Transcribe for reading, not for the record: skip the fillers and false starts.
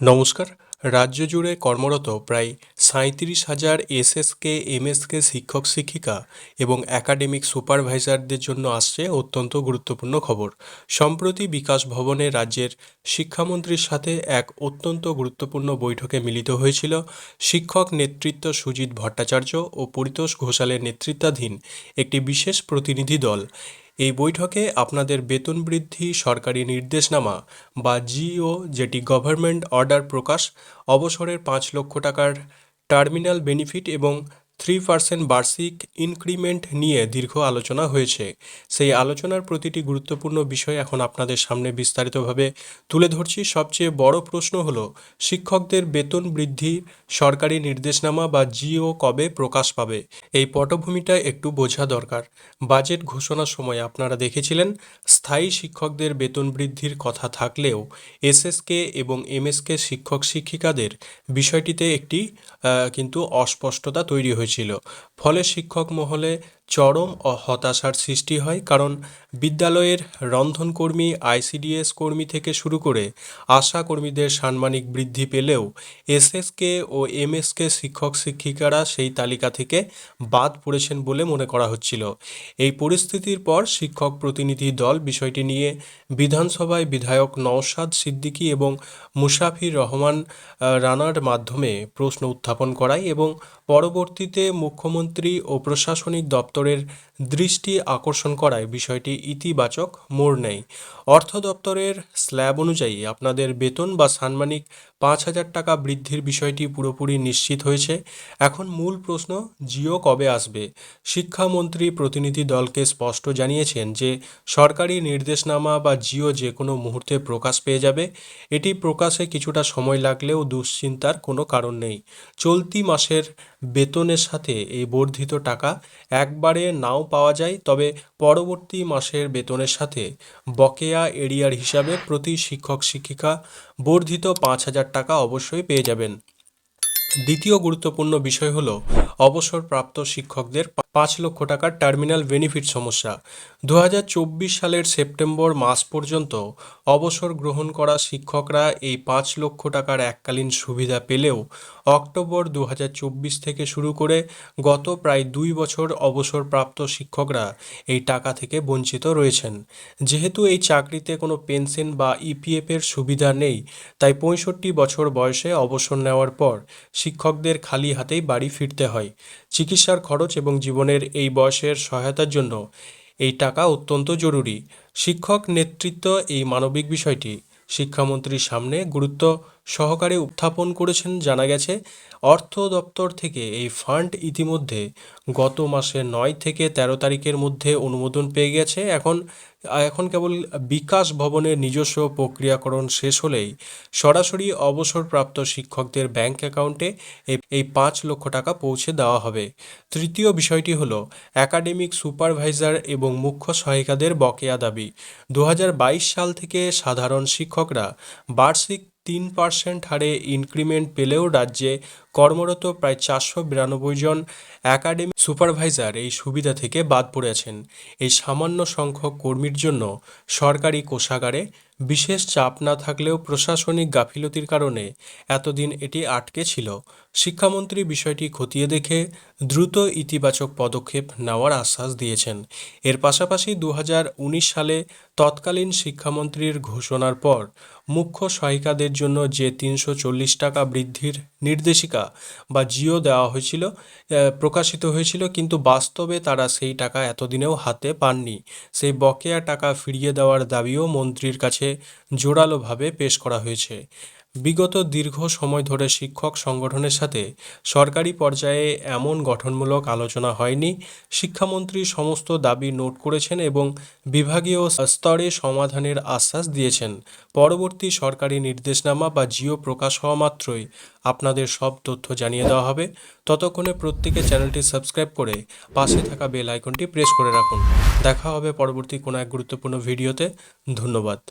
নমস্কার। রাজ্য জুড়ে কর্মরত প্রায় ৩৭,০০০ এসএসকে এমএসকে শিক্ষক শিক্ষিকা এবং একাডেমিক সুপারভাইজারদের জন্য আসছে অত্যন্ত গুরুত্বপূর্ণ খবর। সম্প্রতি বিকাশ ভবনে রাজ্যের শিক্ষামন্ত্রীর সাথে এক অত্যন্ত গুরুত্বপূর্ণ বৈঠকে মিলিত হয়েছিল শিক্ষক নেতৃত্ব সুজিত ভট্টাচার্য ও পরিতোষ ঘোষালের নেতৃত্বাধীন একটি বিশেষ প্রতিনিধি দল। এই বৈঠকে আপনাদের বেতন বৃদ্ধি, সরকারি নির্দেশনামা বা জিও যেটি গভর্নমেন্ট অর্ডার প্রকাশ, অবসরের ৫ লক্ষ টাকার টার্মিনাল বেনিফিট এবং 3% বার্ষিক ইনক্রিমেন্ট নিয়ে দীর্ঘ আলোচনা হয়েছে। সেই আলোচনার প্রতিটি গুরুত্বপূর্ণ বিষয় এখন আপনাদের সামনে বিস্তারিতভাবে তুলে ধরছি। সবচেয়ে বড় প্রশ্ন হলো শিক্ষকদের বেতন বৃদ্ধি সরকারি নির্দেশনামা বা জিও কবে প্রকাশ পাবে। এই পটভূমিটা একটু বোঝা দরকার। বাজেট ঘোষণার সময় আপনারা দেখেছিলেন স্থায়ী শিক্ষকদের বেতন বৃদ্ধির কথা থাকলেও এসএসকে এবং এমএসকে শিক্ষক শিক্ষিকাদের বিষয়টিতে একটি কিন্তু অস্পষ্টতা তৈরি হয়েছিল। ফলে শিক্ষক মহলে চরম হতাশার সৃষ্টি হয়, কারণ বিদ্যালয়ের রন্ধনকর্মী, আইসিডিএস কর্মী থেকে শুরু করে আশা কর্মীদের সাম্মানিক বৃদ্ধি পেলেও এসএসকে ও এমএসকে শিক্ষক শিক্ষিকারা সেই তালিকা থেকে বাদ পড়েছেন বলে মনে করা হচ্ছিল। এই পরিস্থিতির পর শিক্ষক প্রতিনিধি দল বিষয়টি নিয়ে বিধানসভায় বিধায়ক নওশাদ সিদ্দিকী এবং মুশাফির রহমান রানার মাধ্যমে প্রশ্ন উত্থাপন করায় এবং পরবর্তীতে মুখ্যমন্ত্রী ও প্রশাসনিক দপ্তরের দৃষ্টি আকর্ষণ করায় বিষয়টি ইতিবাচক মোড় নেয়। অর্থ দপ্তরের স্ল্যাব অনুযায়ী আপনাদের বেতন বা সাম্মানিক ৫,০০০ টাকা বৃদ্ধির বিষয়টি পুরোপুরি নিশ্চিত হয়েছে। এখন মূল প্রশ্ন, জিও কবে আসবে? শিক্ষামন্ত্রী প্রতিনিধি দলকে স্পষ্ট জানিয়েছেন যে সরকারি নির্দেশনামা বা জিও যে কোনো মুহূর্তে প্রকাশ পেয়ে যাবে। এটি প্রকাশে কিছুটা সময় লাগলেও দুশ্চিন্তার কোনো কারণ নেই। চলতি মাসের বেতনের সাথে এই বর্ধিত টাকা একবারে নাও পাওয়া যায়, তবে পরবর্তী মাসের বেতনের সাথে বকেয়া এরিয়ার হিসাবে প্রতি শিক্ষক শিক্ষিকা বর্ধিত ৫,০০০ টাকা অবশ্যই পেয়ে যাবেন। দ্বিতীয় গুরুত্বপূর্ণ বিষয় হল অবসরপ্রাপ্ত শিক্ষকদের ৫ লক্ষ টাকার টার্মিনাল বেনিফিট সমস্যা। ২০২৪ সালের সেপ্টেম্বর মাস পর্যন্ত অবসর গ্রহণ করা শিক্ষকরা এই ৫ লক্ষ টাকার এককালীন সুবিধা পেলেও অক্টোবর ২০২৪ থেকে শুরু করে গত প্রায় ২ বছর অবসরপ্রাপ্ত শিক্ষকরা এই টাকা থেকে বঞ্চিত রয়েছেন। যেহেতু এই চাকরিতে কোনো পেনশন বা ইপিএফের সুবিধা নেই, তাই ৬৫ বছর বয়সে অবসর নেওয়ার পর শিক্ষকদের খালি হাতেই বাড়ি ফিরতে হয়। চিকিৎসার খরচ এবং জীবনের এই বয়সের সহায়তার জন্য এই টাকা অত্যন্ত জরুরি। শিক্ষক নেতৃত্ব এই মানবিক বিষয়টি শিক্ষামন্ত্রীর সামনে গুরুত্ব সহকারে উত্থাপন করেছেন। জানা গেছে অর্থ দপ্তর থেকে এই ফান্ড ইতিমধ্যে গত মাসের ৯ থেকে ১৩ তারিখের মধ্যে অনুমোদন পেয়ে গেছে। এখন কেবল বিকাশ ভবনের নিজস্ব প্রক্রিয়াকরণ শেষ হলেই সরাসরি অবসরপ্রাপ্ত শিক্ষকদের ব্যাংক অ্যাকাউন্টে এই ৫ লক্ষ টাকা পৌঁছে দেওয়া হবে। তৃতীয় বিষয়টি হলো একাডেমিক সুপারভাইজার এবং মুখ্য সহায়িকাদের বকেয়া দাবি। ২০২২ সাল থেকে সাধারণ শিক্ষকরা বার্ষিক ৩% হারে ইনক্রিমেন্ট পেলেও রাজ্যে কর্মরত প্রায় ৪৯২ জন একাডেমিক সুপারভাইজার এই সুবিধা থেকে বাদ পড়েছেন। এই সামান্য সংখ্যক কর্মীর জন্য সরকারি কোষাগারে বিশেষ চাপ না থাকলেও প্রশাসনিক গাফিলতির কারণে এতদিন এটি আটকে ছিল। শিক্ষামন্ত্রী বিষয়টি খতিয়ে দেখে দ্রুত ইতিবাচক পদক্ষেপ নেওয়ার আশ্বাস দিয়েছেন। এর পাশাপাশি ২০১৯ সালে তৎকালীন শিক্ষামন্ত্রীর ঘোষণার পর মুখ্য সহায়িকাদের জন্য যে ৩৪০ টাকা বৃদ্ধির নির্দেশিকা বা জিও দেওয়া হয়েছিল, প্রকাশিত হয়েছিল, কিন্তু বাস্তবে তারা সেই টাকা এতদিনেও হাতে পাননি। সেই বকেয়া টাকা ফিরিয়ে দেওয়ার দাবিও মন্ত্রীর কাছে জোরালোভাবে পেশ করা হয়েছে। বিগত দীর্ঘ সময় ধরে শিক্ষক সংগঠনের সাথে সরকারি পর্যায়ে এমন গঠনমূলক আলোচনা হয়নি। শিক্ষামন্ত্রী সমস্ত দাবি নোট করেছেন এবং বিভাগীয় স্তরে সমাধানের আশ্বাস দিয়েছেন। পরবর্তী সরকারি নির্দেশনামা বা জিও প্রকাশ হওয়া মাত্রই আপনাদের সব তথ্য জানিয়ে দেওয়া হবে। ততক্ষণে প্রত্যেকে চ্যানেলটি সাবস্ক্রাইব করে পাশে থাকা বেল আইকনটি প্রেস করে রাখুন। দেখা হবে পরবর্তী কোনো এক গুরুত্বপূর্ণ ভিডিওতে। ধন্যবাদ।